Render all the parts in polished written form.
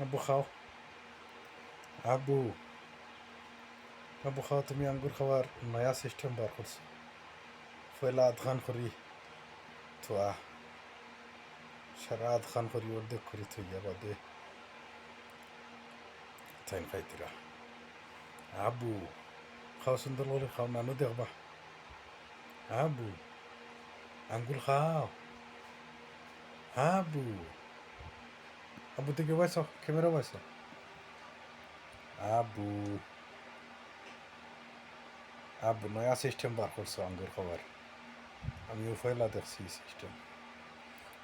আব্বু খাও। আব্বু আব্বু খাও, তুমি আঙ্গুর খাওয়ার নয়া সিস্টেম বার করছো। পয়লা আধ খান করি থোয়া, সারা আধ খান করি অর্ধেক করি থইয়া বাদে থাইন খাইতিরা। আব্বু খাও, সুন্দর করে খাও, নানু দেখবা। আব্বু আঙ্গুর খাও। আব্বু আব্বু থেকে বাইছ, ক্যামেরা বাইছ। আব্বু আব্বু নয়া সিস্টেম বার করছো আঙ্গুর খাওয়ার। আমিও পয়লা দেখছি সিস্টেম।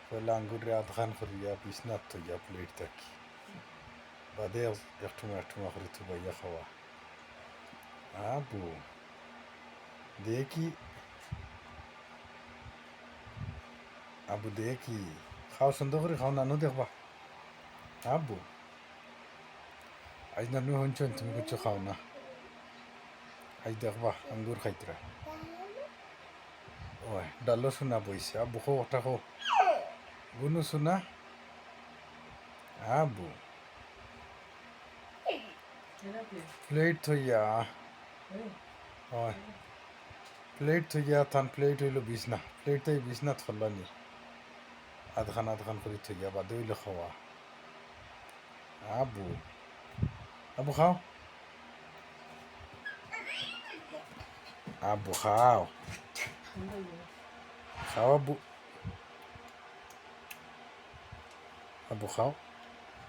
পয়লা আঙ্গুরে আধ খান করিয়া বিছনাথ থইয়া প্লেট থাকি বাদে একটুমা করে থুবাইয়া খাওয়া। আব্বু দেখি, আব্বু দেখি খাও, সুন্দর করে খাও, নানু দেখবা। আব্বু আজ নানু শুনছেন তুমি কিছু খাও না, আজ দেখবা আঙ্গুর খাইতরা। ওই ডালো শোনা বইছে, আব্বু খো ওটা খো, গুনু শোনা। আব্বু প্লেট থইয়া, ওই প্লেট থইয়া থান, প্লেট হইল বিছনা, প্লেট তাই বিছনাথ ফেললানি আধখান করে থইয়া বাদে হইলে খাওয়া। আব্বু আব্বু খাও। আব্বু খাও, খাও আব্বু, আব্বু খাও।